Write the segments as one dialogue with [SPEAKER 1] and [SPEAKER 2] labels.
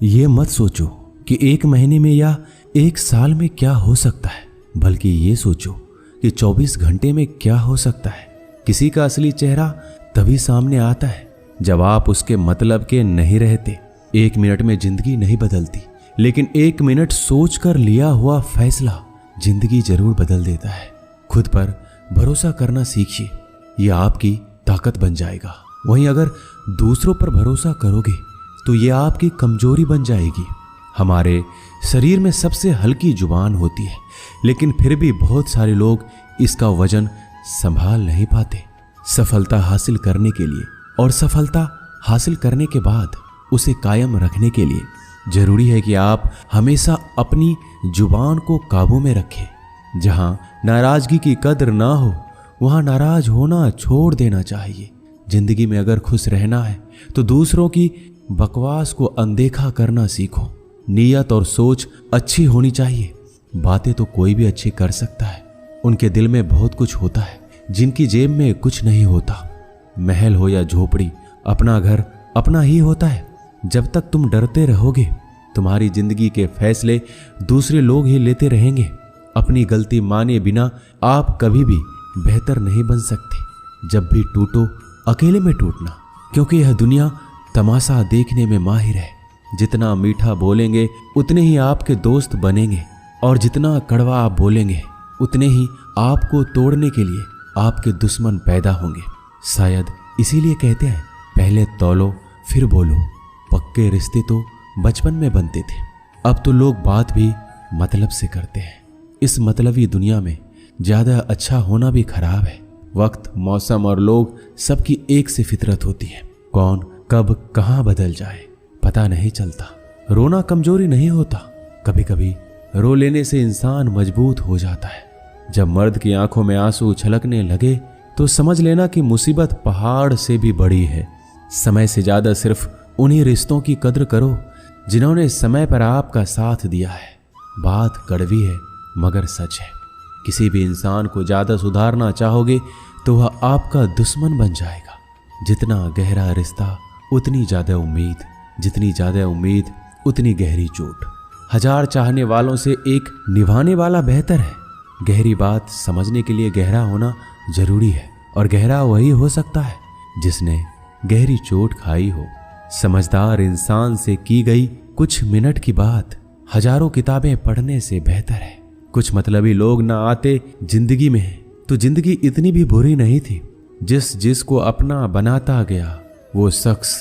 [SPEAKER 1] ये मत सोचो कि 1 महीने में या 1 साल में क्या हो सकता है, बल्कि ये सोचो कि 24 घंटे में क्या हो सकता है। किसी का असली चेहरा तभी सामने आता है जब आप उसके मतलब के नहीं रहते। 1 मिनट में जिंदगी नहीं बदलती, लेकिन 1 मिनट सोच कर लिया हुआ फैसला जिंदगी जरूर बदल देता है। खुद पर भरोसा करना सीखिए, यह आपकी ताकत बन जाएगा। वहीं अगर दूसरों पर भरोसा करोगे तो यह आपकी कमजोरी बन जाएगी। हमारे शरीर में सबसे हल्की जुबान होती है, लेकिन फिर भी बहुत सारे लोग इसका वजन संभाल नहीं पाते। सफलता हासिल करने के लिए और सफलता हासिल करने के बाद उसे कायम रखने के लिए जरूरी है कि आप हमेशा अपनी जुबान को काबू में रखें। जहां नाराजगी की कदर ना हो वहां नाराज होना छोड़ देना चाहिए। जिंदगी में अगर खुश रहना है तो दूसरों की बकवास को अनदेखा करना सीखो। नीयत और सोच अच्छी होनी चाहिए। बातें तो कोई भी अच्छी कर सकता है, उनके दिल में बहुत कुछ होता है जिनकी जेब में कुछ नहीं होता। महल हो या झोपड़ी, अपना घर अपना ही होता है। जब तक तुम डरते रहोगे तुम्हारी जिंदगी के फैसले दूसरे लोग ही लेते रहेंगे। अपनी गलती माने बिना आप कभी भी बेहतर नहीं बन सकते। जब भी टूटो अकेले में टूटना, क्योंकि यह दुनिया तमाशा देखने में माहिर है। जितना मीठा बोलेंगे उतने ही आपके दोस्त बनेंगे, और जितना कड़वा आप बोलेंगे उतने ही आपको तोड़ने के लिए आपके दुश्मन पैदा होंगे। शायद इसीलिए कहते हैं पहले तौलो फिर बोलो। पक्के रिश्ते तो बचपन में बनते थे, अब तो लोग बात भी मतलब से करते हैं। इस मतलबी दुनिया में ज्यादा अच्छा होना भी खराब है। वक्त, मौसम और लोग सबकी एक सी फितरत होती है। कौन कब कहां बदल जाए पता नहीं चलता। रोना कमजोरी नहीं होता, कभी कभी रो लेने से इंसान मजबूत हो जाता है। जब मर्द की आंखों में आंसू छलकने लगे तो समझ लेना कि मुसीबत पहाड़ से भी बड़ी है। समय से ज्यादा सिर्फ उन्हीं रिश्तों की कद्र करो जिन्होंने समय पर आपका साथ दिया है। बात कड़वी है मगर सच है। किसी भी इंसान को ज्यादा सुधारना चाहोगे तो वह आपका दुश्मन बन जाएगा। जितना गहरा रिश्ता उतनी ज्यादा उम्मीद, जितनी ज्यादा उम्मीद उतनी गहरी चोट। 1000 चाहने वालों से एक निभाने वाला बेहतर है। गहरी बात समझने के लिए गहरा होना जरूरी है, और गहरा वही हो सकता है जिसने गहरी चोट खाई हो। समझदार इंसान से की गई कुछ मिनट की बात हजारों किताबें पढ़ने से बेहतर है। कुछ मतलबी लोग ना आते जिंदगी में तो जिंदगी इतनी भी बुरी नहीं थी। जिसको अपना बनाता गया वो शख्स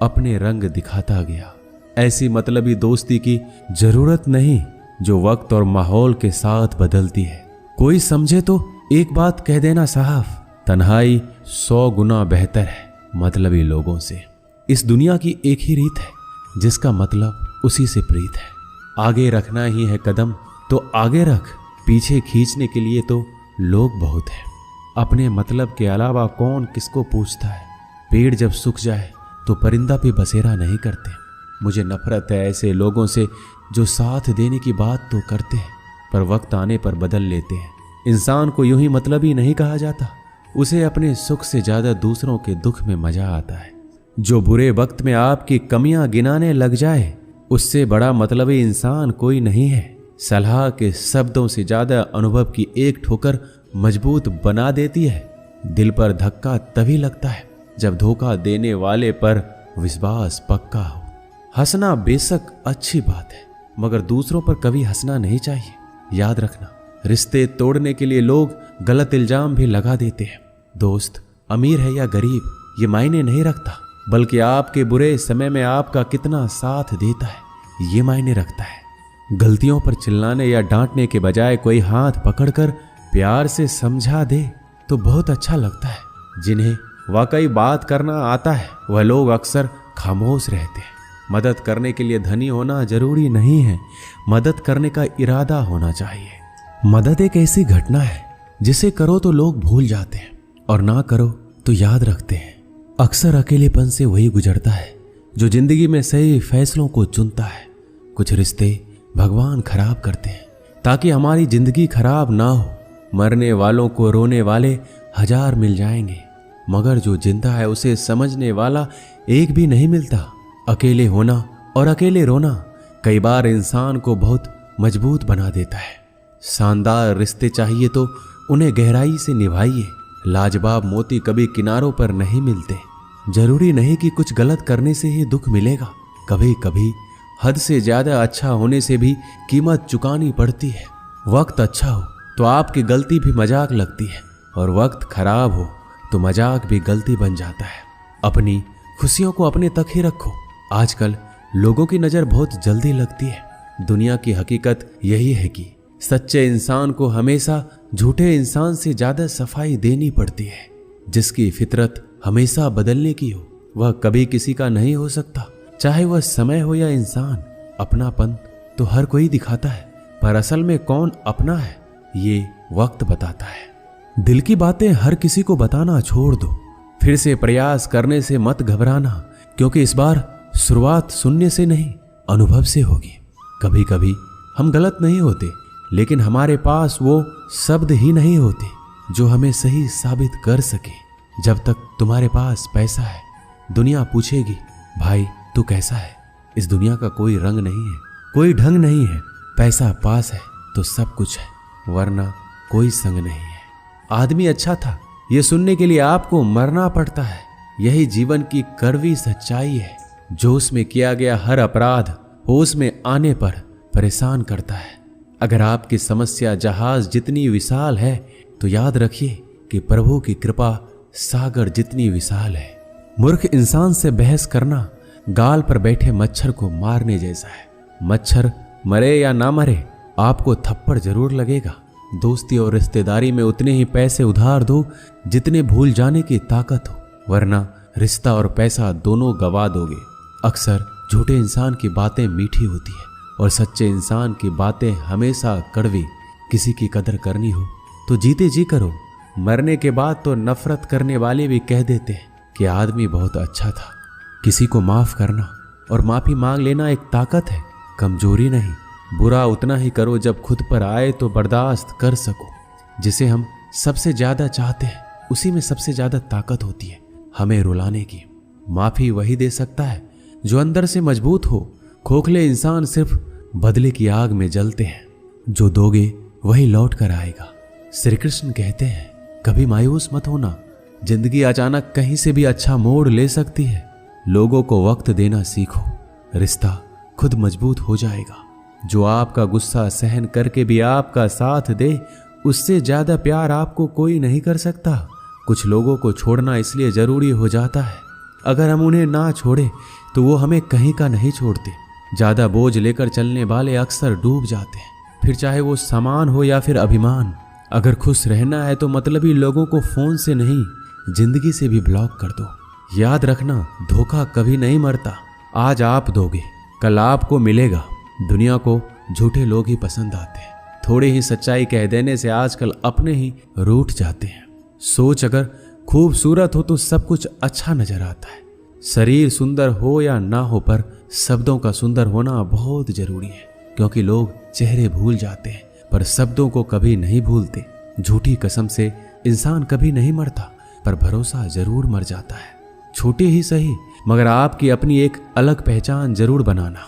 [SPEAKER 1] अपने रंग दिखाता गया। ऐसी मतलबी दोस्ती की जरूरत नहीं जो वक्त और माहौल के साथ बदलती है। कोई समझे तो एक बात कह देना साहब, तन्हाई 100 गुना बेहतर है मतलबी लोगों से। इस दुनिया की एक ही रीत है, जिसका मतलब उसी से प्रीत है। आगे रखना ही है कदम तो आगे रख, पीछे खींचने के लिए तो लोग बहुत हैं। अपने मतलब के अलावा कौन किसको पूछता है। पेड़ जब सूख जाए तो परिंदा भी बसेरा नहीं करते। मुझे नफरत है ऐसे लोगों से जो साथ देने की बात तो करते हैं पर वक्त आने पर बदल लेते हैं। इंसान को यूं ही मतलबी नहीं कहा जाता, उसे अपने सुख से ज्यादा दूसरों के दुख में मजा आता है। जो बुरे वक्त में आपकी कमियां गिनाने लग जाए उससे बड़ा मतलबी इंसान कोई नहीं है। सलाह के शब्दों से ज्यादा अनुभव की एक ठोकर मजबूत बना देती है। दिल पर धक्का तभी लगता है जब धोखा देने वाले पर विश्वास पक्का हो। हंसना बेशक अच्छी बात है मगर दूसरों पर कभी हंसना नहीं चाहिए। याद रखना, रिश्ते तोड़ने के लिए लोग गलत इल्जाम भी लगा देते हैं। दोस्त अमीर है या गरीब ये मायने नहीं रखता, बल्कि आपके बुरे समय में आपका कितना साथ देता है ये मायने रखता है। गलतियों पर चिल्लाने या डांटने के बजाय कोई हाथ पकड़कर प्यार से समझा दे तो बहुत अच्छा लगता है। जिन्हें वाकई बात करना आता है वह लोग अक्सर खामोश रहते हैं। मदद करने के लिए धनी होना जरूरी नहीं है, मदद करने का इरादा होना चाहिए। मदद एक ऐसी घटना है जिसे करो तो लोग भूल जाते हैं और ना करो तो याद रखते हैं। अक्सर अकेलेपन से वही गुजरता है जो जिंदगी में सही फैसलों को चुनता है। कुछ रिश्ते भगवान खराब करते हैं ताकि हमारी जिंदगी खराब ना हो। मरने वालों को रोने वाले 1000 मिल जाएंगे मगर जो जिंदा है उसे समझने वाला एक भी नहीं मिलता। अकेले होना और अकेले रोना कई बार इंसान को बहुत मजबूत बना देता है। शानदार रिश्ते चाहिए तो उन्हें गहराई से निभाइए। लाजवाब मोती कभी किनारों पर नहीं मिलते। जरूरी नहीं कि कुछ गलत करने से ही दुख मिलेगा। कभी कभी हद से ज्यादा अच्छा होने से भी कीमत चुकानी पड़ती है। वक्त अच्छा हो तो आपकी गलती भी मजाक लगती है, और वक्त खराब हो तो मजाक भी गलती बन जाता है। अपनी खुशियों को अपने तक ही रखो। आजकल लोगों की नजर बहुत जल्दी लगती है। दुनिया की हकीकत यही है कि सच्चे इंसान को हमेशा झूठे इंसान से ज्यादा सफाई देनी पड़ती है। जिसकी फितरत हमेशा बदलने की हो वह कभी किसी का नहीं हो सकता, चाहे वह समय हो या इंसान। अपनापन तो हर कोई दिखाता है, पर असल में कौन अपना है ये वक्त बताता है। दिल की बातें हर किसी को बताना छोड़ दो। फिर से प्रयास करने से मत घबराना, क्योंकि इस बार शुरुआत सुनने से नहीं अनुभव से होगी। कभी कभी हम गलत नहीं होते, लेकिन हमारे पास वो शब्द ही नहीं होते जो हमें सही साबित कर सके। जब तक तुम्हारे पास पैसा है, दुनिया पूछेगी भाई तू कैसा है। इस दुनिया का कोई रंग नहीं है, कोई ढंग नहीं है। पैसा पास है तो सब कुछ है, वरना कोई संग नहीं है। आदमी अच्छा था ये सुनने के लिए आपको मरना पड़ता है। यही जीवन की कड़वी सच्चाई है। जोश में किया गया हर अपराध होश में आने पर परेशान करता है। अगर आपकी समस्या जहाज जितनी विशाल है तो याद रखिए कि प्रभु की कृपा सागर जितनी विशाल है। मूर्ख इंसान से बहस करना गाल पर बैठे मच्छर को मारने जैसा है। मच्छर मरे या ना मरे आपको थप्पड़ जरूर लगेगा। दोस्ती और रिश्तेदारी में उतने ही पैसे उधार दो जितने भूल जाने की ताकत हो, वरना रिश्ता और पैसा दोनों गवा दोगे। अक्सर झूठे इंसान की बातें मीठी होती है और सच्चे इंसान की बातें हमेशा कड़वी। किसी की कदर करनी हो तो जीते जी करो। मरने के बाद तो नफरत करने वाले भी कह देते हैं कि आदमी बहुत अच्छा था। किसी को माफ करना और माफी मांग लेना एक ताकत है, कमजोरी नहीं। बुरा उतना ही करो जब खुद पर आए तो बर्दाश्त कर सको। जिसे हम सबसे ज्यादा चाहते हैं उसी में सबसे ज्यादा ताकत होती है हमें रुलाने की। माफी वही दे सकता है जो अंदर से मजबूत हो। खोखले इंसान सिर्फ बदले की आग में जलते हैं। जो दोगे वही लौट कर आएगा। श्री कृष्ण कहते हैं कभी मायूस मत होना। जिंदगी अचानक कहीं से भी अच्छा मोड़ ले सकती है। लोगों को वक्त देना सीखो, रिश्ता खुद मजबूत हो जाएगा। जो आपका गुस्सा सहन करके भी आपका साथ दे, उससे ज्यादा प्यार आपको कोई नहीं कर सकता। कुछ लोगों को छोड़ना इसलिए जरूरी हो जाता है, अगर हम उन्हें ना छोड़े तो वो हमें कहीं का नहीं छोड़ते। ज्यादा बोझ लेकर चलने वाले अक्सर डूब जाते हैं, फिर चाहे वो सामान हो या फिर अभिमान। अगर खुश रहना है तो मतलबी लोगों को फोन से नहीं जिंदगी से भी ब्लॉक कर दो। याद रखना धोखा कभी नहीं मरता। आज आप दोगे कल आपको मिलेगा। दुनिया को झूठे लोग ही पसंद आते हैं। थोड़ी ही सच्चाई कह देने से आजकल अपने ही रूठ जाते हैं। सोच अगर खूबसूरत हो तो सब कुछ अच्छा नजर आता है। शरीर सुंदर हो या ना हो, पर शब्दों का सुंदर होना बहुत जरूरी है, क्योंकि लोग चेहरे भूल जाते हैं पर शब्दों को कभी नहीं भूलते। झूठी कसम से इंसान कभी नहीं मरता, पर भरोसा जरूर मर जाता है। छोटी ही सही मगर आपकी अपनी एक अलग पहचान जरूर बनाना।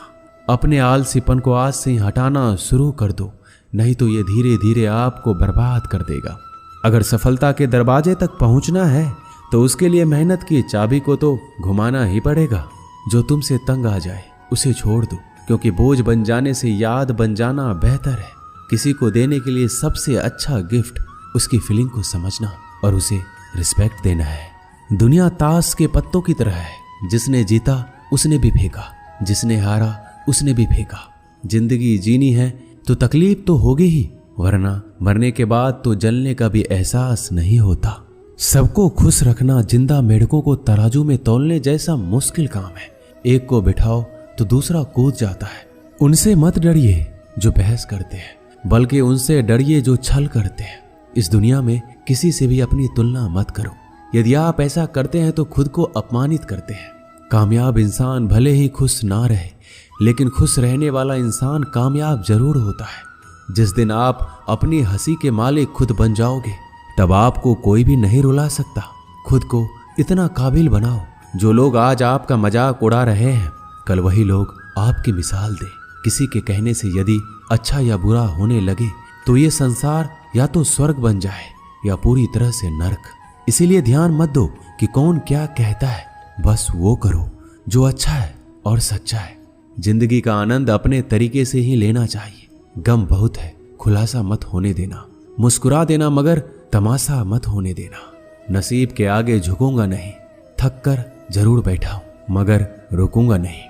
[SPEAKER 1] अपने आलसीपन को आज से ही हटाना शुरू कर दो, नहीं तो ये धीरे धीरे आपको बर्बाद कर देगा। अगर सफलता के दरवाजे तक पहुंचना है तो उसके लिए मेहनत की चाबी को तो घुमाना ही पड़ेगा। जो तुमसे तंग आ जाए उसे छोड़ दो, क्योंकि बोझ बन जाने से याद बन जाना बेहतर है। किसी को देने के लिए सबसे अच्छा गिफ्ट उसकी फीलिंग को समझना और उसे रिस्पेक्ट देना है। दुनिया ताश के पत्तों की तरह है, जिसने जीता उसने भी फेंका, जिसने हारा उसने भी फेंका। जिंदगी जीनी है तो तकलीफ तो होगी ही, वरना मरने के बाद तो जलने का भी एहसास नहीं होता। सबको खुश रखना जिंदा मेढकों को तराजू में तौलने जैसा मुश्किल काम है। एक को बिठाओ तो दूसरा कूद जाता है। उनसे मत डरिए जो बहस करते हैं, बल्कि उनसे डरिए जो छल करते हैं। इस दुनिया में किसी से भी अपनी तुलना मत करो। यदि आप ऐसा करते हैं तो खुद को अपमानित करते हैं। कामयाब इंसान भले ही खुश ना रहे, लेकिन खुश रहने वाला इंसान कामयाब जरूर होता है। जिस दिन आप अपनी हंसी के मालिक खुद बन जाओगे, तब आपको कोई भी नहीं रुला सकता। खुद को इतना काबिल बनाओ, जो लोग आज आपका मजाक उड़ा रहे हैं कल वही लोग आपकी मिसाल दे। किसी के कहने से यदि अच्छा या बुरा होने लगे तो ये संसार या तो स्वर्ग बन जाए या पूरी तरह से नरक। इसीलिए ध्यान मत दो कि कौन क्या कहता है, बस वो करो जो अच्छा है और सच्चा है। जिंदगी का आनंद अपने तरीके से ही लेना चाहिए। गम बहुत है, खुलासा मत होने देना। मुस्कुरा देना मगर तमाशा मत होने देना। नसीब के आगे झुकूंगा नहीं, थक कर जरूर बैठा हूं मगर रुकूंगा नहीं।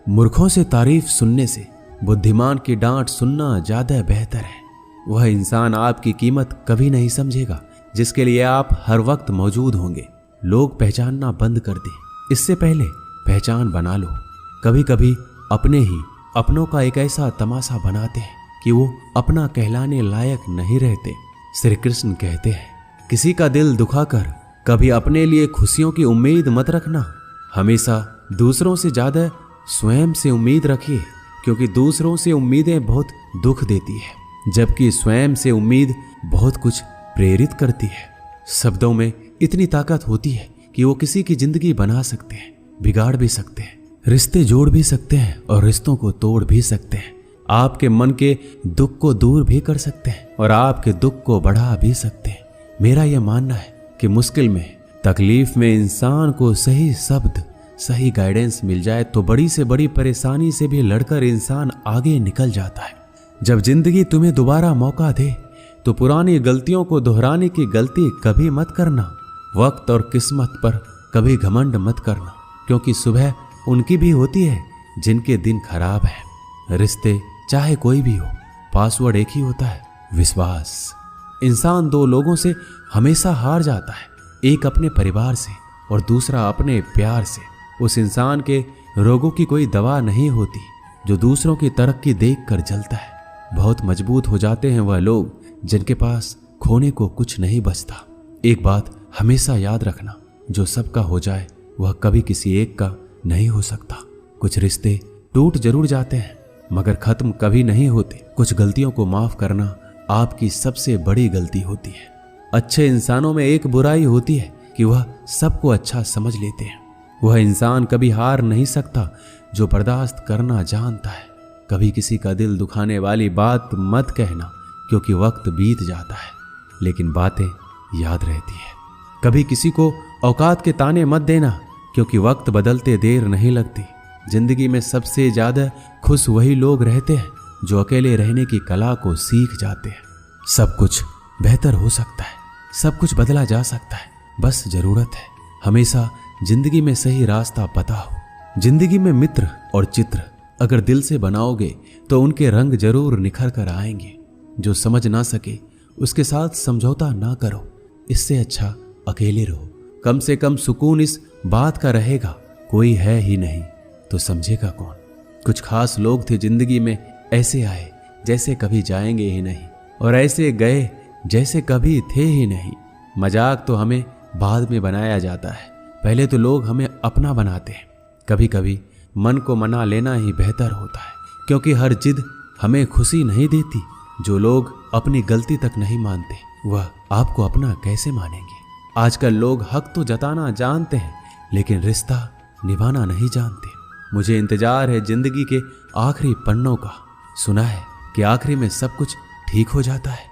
[SPEAKER 1] मूर्खों से तारीफ सुनने से बुद्धिमान की डांट सुनना ज्यादा बेहतर है। वह इंसान आपकी कीमत कभी नहीं समझेगा जिसके लिए आप हर वक्त मौजूद होंगे। लोग पहचानना बंद कर दें, इससे पहले पहचान बना लो। कभी कभी अपने ही अपनों का एक ऐसा तमाशा बनाते हैं कि वो अपना कहलाने लायक नहीं रहते। श्री कृष्ण कहते हैं, किसी का दिल दुखाकर कभी अपने लिए खुशियों की उम्मीद मत रखना। हमेशा दूसरों से ज्यादा स्वयं से उम्मीद रखिए, क्योंकि दूसरों से उम्मीदें बहुत दुख देती है, जबकि स्वयं से उम्मीद बहुत कुछ प्रेरित करती है। शब्दों में इतनी ताकत होती है कि वो किसी की जिंदगी बना सकते हैं, बिगाड़ भी सकते हैं, रिश्ते जोड़ भी सकते हैं और रिश्तों को तोड़ भी सकते हैं। आपके मन के दुख को दूर भी कर सकते हैं और आपके दुख को बढ़ा भी सकते हैं। मेरा यह मानना है कि मुश्किल में, तकलीफ में इंसान को सही शब्द, सही गाइडेंस मिल जाए तो बड़ी से बड़ी परेशानी से भी लड़कर इंसान आगे निकल जाता है। जब जिंदगी तुम्हें दोबारा मौका दे तो पुरानी गलतियों को दोहराने की गलती कभी मत करना। वक्त और किस्मत पर कभी घमंड मत करना, क्योंकि सुबह उनकी भी होती है जिनके दिन खराब है। रिश्ते चाहे कोई भी हो, पासवर्ड एक ही होता है, विश्वास। इंसान दो लोगों से हमेशा हार जाता है, एक अपने परिवार से और दूसरा अपने प्यार से। उस इंसान के रोगों की कोई दवा नहीं होती जो दूसरों की तरक्की देखकर जलता है। बहुत मजबूत हो जाते हैं वह लोग जिनके पास खोने को कुछ नहीं बचता। एक बात हमेशा याद रखना, जो सबका हो जाए वह कभी किसी एक का नहीं हो सकता। कुछ रिश्ते टूट जरूर जाते हैं मगर खत्म कभी नहीं होते। कुछ गलतियों को माफ करना आपकी सबसे बड़ी गलती होती है। अच्छे इंसानों में एक बुराई होती है कि वह सबको अच्छा समझ लेते हैं। वह इंसान कभी हार नहीं सकता जो बर्दाश्त करना जानता है। कभी किसी का दिल दुखाने वाली बात मत कहना, क्योंकि वक्त बीत जाता है लेकिन बातें याद रहती है। कभी किसी को औकात के ताने मत देना, क्योंकि वक्त बदलते देर नहीं लगती। जिंदगी में सबसे ज्यादा खुश वही लोग रहते हैं जो अकेले रहने की कला को सीख जाते हैं। सब कुछ बेहतर हो सकता है, सब कुछ बदला जा सकता है, बस जरूरत है हमेशा जिंदगी में सही रास्ता पता हो। जिंदगी में मित्र और चित्र अगर दिल से बनाओगे तो उनके रंग जरूर निखर कर आएंगे। जो समझ ना सके उसके साथ समझौता ना करो, इससे अच्छा अकेले रहो। कम से कम सुकून इस बात का रहेगा, कोई है ही नहीं तो समझेगा कौन। कुछ खास लोग थे जिंदगी में, ऐसे आए जैसे कभी जाएंगे ही नहीं और ऐसे गए जैसे कभी थे ही नहीं। मजाक तो हमें बाद में बनाया जाता है, पहले तो लोग हमें अपना बनाते हैं। कभी कभी मन को मना लेना ही बेहतर होता है, क्योंकि हर जिद हमें खुशी नहीं देती। जो लोग अपनी गलती तक नहीं मानते वह आपको अपना कैसे मानेंगे। आजकल लोग हक तो जताना जानते हैं लेकिन रिश्ता निभाना नहीं जानते। मुझे इंतजार है जिंदगी के आखिरी पन्नों का। सुना है कि आखिरी में सब कुछ ठीक हो जाता है।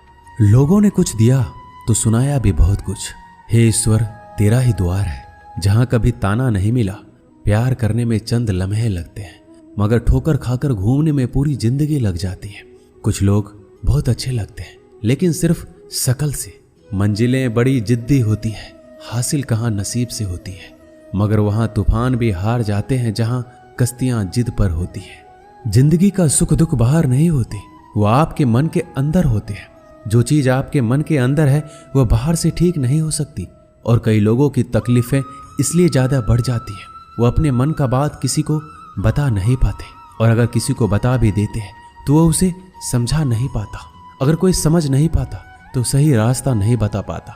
[SPEAKER 1] लोगों ने कुछ दिया तो सुनाया भी बहुत कुछ। हे ईश्वर, तेरा ही द्वार है जहां कभी ताना नहीं मिला। प्यार करने में चंद लम्हे लगते हैं मगर ठोकर खाकर घूमने में पूरी जिंदगी लग जाती है। कुछ लोग बहुत अच्छे लगते हैं लेकिन सिर्फ शकल से। मंजिलें बड़ी जिद्दी होती है, हासिल कहाँ नसीब से होती है, मगर वहां तूफान भी हार जाते हैं जहां कश्तियां जिद पर होती है। जिंदगी का सुख दुख बाहर नहीं होते, वो आपके मन के अंदर होते हैं। जो चीज आपके मन के अंदर है वह बाहर से ठीक नहीं हो सकती। और कई लोगों की तकलीफें इसलिए ज्यादा बढ़ जाती है, वो अपने मन का बात किसी को बता नहीं पाते, और अगर किसी को बता भी देते हैं तो वह उसे समझा नहीं पाता। अगर कोई समझ नहीं पाता तो सही रास्ता नहीं बता पाता।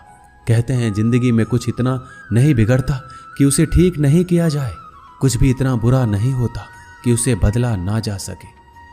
[SPEAKER 1] कहते हैं जिंदगी में कुछ इतना नहीं बिगड़ता कि उसे ठीक नहीं किया जाए, कुछ भी इतना बुरा नहीं होता कि उसे बदला ना जा सके।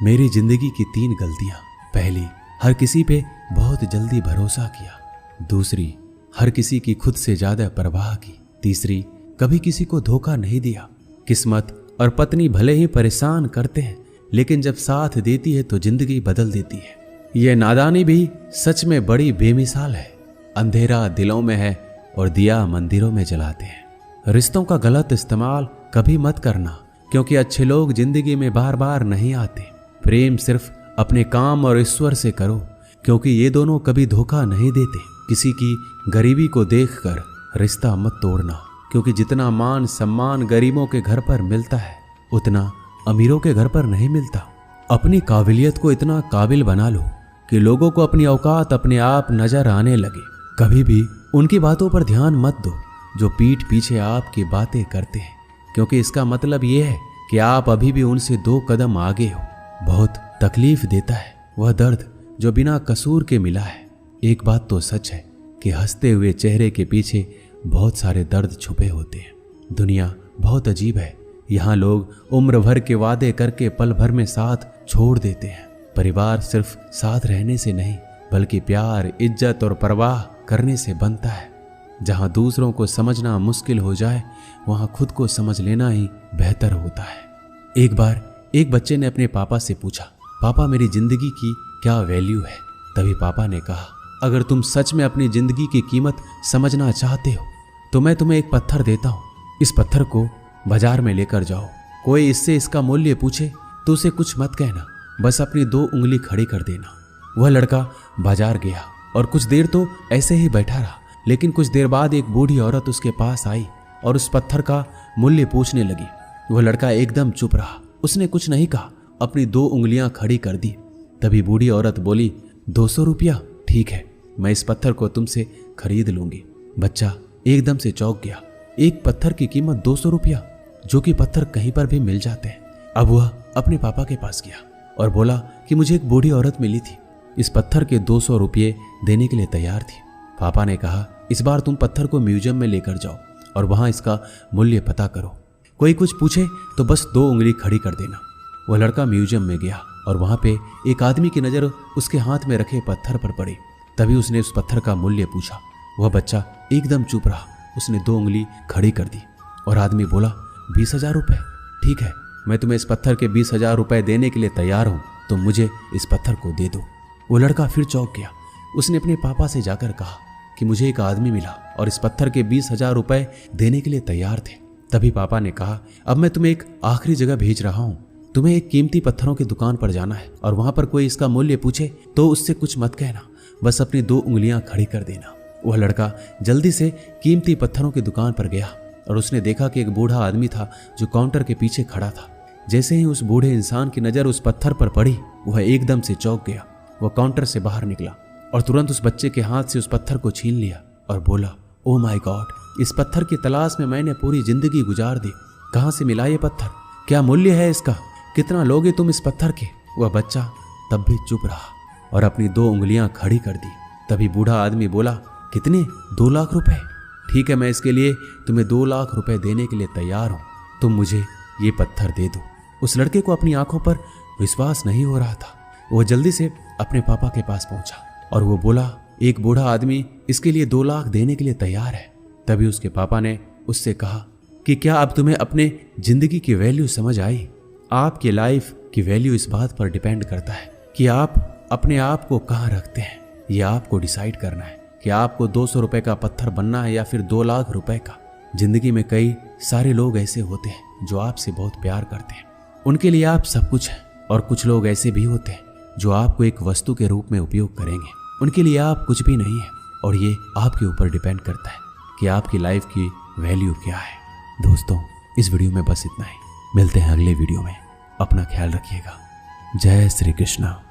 [SPEAKER 1] मेरी जिंदगी की 3 गलतियां। पहली, हर किसी पे बहुत जल्दी भरोसा किया। दूसरी, हर किसी की खुद से ज्यादा परवाह की। तीसरी, कभी किसी को धोखा नहीं दिया। किस्मत और पत्नी भले ही परेशान करते हैं, लेकिन जब साथ देती है तो जिंदगी बदल देती है। यह नादानी भी सच में बड़ी बेमिसाल है। अंधेरा दिलों में है और दिया मंदिरों में जलाते हैं। रिश्तों का गलत इस्तेमाल कभी मत करना, क्योंकि अच्छे लोग जिंदगी में बार बार नहीं आते। प्रेम सिर्फ अपने काम और ईश्वर से करो, क्योंकि ये दोनों कभी धोखा नहीं देते। किसी की गरीबी को देखकर रिश्ता मत तोड़ना, क्योंकि जितना मान सम्मान गरीबों के घर पर मिलता है उतना अमीरों के घर पर नहीं मिलता। अपनी काबिलियत को इतना काबिल बना लो कि लोगों को अपनी औकात अपने आप नजर आने लगे। कभी भी उनकी बातों पर ध्यान मत दो जो पीठ पीछे आपकी बातें करते हैं, क्योंकि इसका मतलब यह है कि आप अभी भी उनसे 2 कदम आगे हो। बहुत तकलीफ देता है वह दर्द जो बिना कसूर के मिला है। एक बात तो सच है कि हंसते हुए चेहरे के पीछे बहुत सारे दर्द छुपे होते हैं। दुनिया बहुत अजीब है। यहाँ लोग उम्र भर के वादे करके पल भर में साथ छोड़ देते हैं। परिवार सिर्फ साथ रहने से नहीं, बल्कि प्यार, इज्जत और परवाह करने से बनता है। जहाँ दूसरों को समझना मुश्किल हो जाए, वहाँ खुद को समझ लेना ही बेहतर होता है। एक बार एक बच्चे ने अपने पापा से पूछा, पापा मेरी जिंदगी की क्या वैल्यू है? तभी पापा ने कहा, अगर तुम सच में अपनी जिंदगी की कीमत समझना चाहते हो तो मैं तुम्हें एक पत्थर देता हूँ। इस पत्थर को बाजार में लेकर जाओ। कोई इससे इसका मूल्य पूछे तो उसे कुछ मत कहना, बस अपनी 2 उंगली खड़ी कर देना। वह लड़का बाजार गया और कुछ देर तो ऐसे ही बैठा रहा, लेकिन कुछ देर बाद एक बूढ़ी औरत उसके पास आई और उस पत्थर का मूल्य पूछने लगी। वह लड़का एकदम चुप रहा, उसने कुछ नहीं कहा, अपनी 2 उंगलियां खड़ी कर दी। तभी बूढ़ी औरत बोली, 200 रुपया? ठीक है, मैं इस पत्थर को तुमसे खरीद लूंगी। बच्चा एकदम से चौंक गया। एक पत्थर की कीमत 200 रुपया, जो कि पत्थर कहीं पर भी मिल जाते हैं। अब वह अपने पापा के पास गया और बोला कि मुझे एक बूढ़ी औरत मिली थी, इस पत्थर के 200 रुपये देने के लिए तैयार थी। पापा ने कहा, इस बार तुम पत्थर को म्यूजियम में लेकर जाओ और वहां इसका मूल्य पता करो। कोई कुछ पूछे तो बस 2 उंगली खड़ी कर देना। वह लड़का म्यूजियम में गया और वहां पे एक आदमी की नजर उसके हाथ में रखे पत्थर पर पड़ी। तभी उसने उस पत्थर का मूल्य पूछा। वह बच्चा एकदम चुप रहा, उसने 2 उंगली खड़ी कर दी और आदमी बोला, 20,000 रुपये? ठीक है, मैं तुम्हें इस पत्थर के 20,000 रुपये देने के लिए तैयार हूँ, तुम मुझे इस पत्थर को दे दो। वो लड़का फिर चौंक गया। उसने अपने पापा से जाकर कहा कि मुझे एक आदमी मिला और इस पत्थर के 20,000 रुपये देने के लिए तैयार थे। तभी पापा ने कहा, अब मैं तुम्हें एक आखिरी जगह भेज रहा हूँ, तुम्हें एक कीमती पत्थरों की दुकान पर जाना है और वहां पर कोई इसका मूल्य पूछे तो उससे कुछ मत कहना, बस अपनी 2 उंगलियां खड़ी कर देना। वह लड़का जल्दी से कीमती पत्थरों की दुकान पर गया और उसने देखा कि एक बूढ़ा आदमी था जो काउंटर के पीछे खड़ा था। जैसे ही उस बूढ़े इंसान की नजर उस पत्थर पर पड़ी, वह एकदम से चौंक गया। वह काउंटर से बाहर निकला और तुरंत उस बच्चे के हाथ से उस पत्थर को छीन लिया और बोला, ओ माय गॉड, इस पत्थर की तलाश में मैंने पूरी जिंदगी गुजार दी। कहाँ से मिला ये पत्थर? क्या मूल्य है इसका? कितना लोगे तुम इस पत्थर के? वह बच्चा तब भी चुप रहा और अपनी 2 उंगलियां खड़ी कर दी। तभी बूढ़ा आदमी बोला, कितने? 2 लाख रुपए? ठीक है, मैं इसके लिए तुम्हें 2 लाख रुपए देने के लिए तैयार हूं, तुम मुझे ये पत्थर दे दो। उस लड़के को अपनी आंखों पर विश्वास नहीं हो रहा था। वह जल्दी से अपने पापा के पास पहुंचा और वो बोला, एक बूढ़ा आदमी इसके लिए 2 लाख देने के लिए तैयार है। तभी उसके पापा ने उससे कहा कि क्या अब तुम्हें अपने जिंदगी की वैल्यू समझ आई? आपकी लाइफ की वैल्यू इस बात पर डिपेंड करता है कि आप अपने आप को कहाँ रखते हैं। यह आपको डिसाइड करना है कि आपको 200 रुपए का पत्थर बनना है या फिर 2 लाख रुपए का। जिंदगी में कई सारे लोग ऐसे होते हैं जो आपसे बहुत प्यार करते हैं, उनके लिए आप सब कुछ हैं, और कुछ लोग ऐसे भी होते हैं जो आपको एक वस्तु के रूप में उपयोग करेंगे, उनके लिए आप कुछ भी नहीं है। और ये आपके ऊपर डिपेंड करता है कि आपकी लाइफ की वैल्यू क्या है। दोस्तों, इस वीडियो में बस इतना ही। मिलते हैं अगले वीडियो में। अपना ख्याल रखिएगा। जय श्री कृष्णा।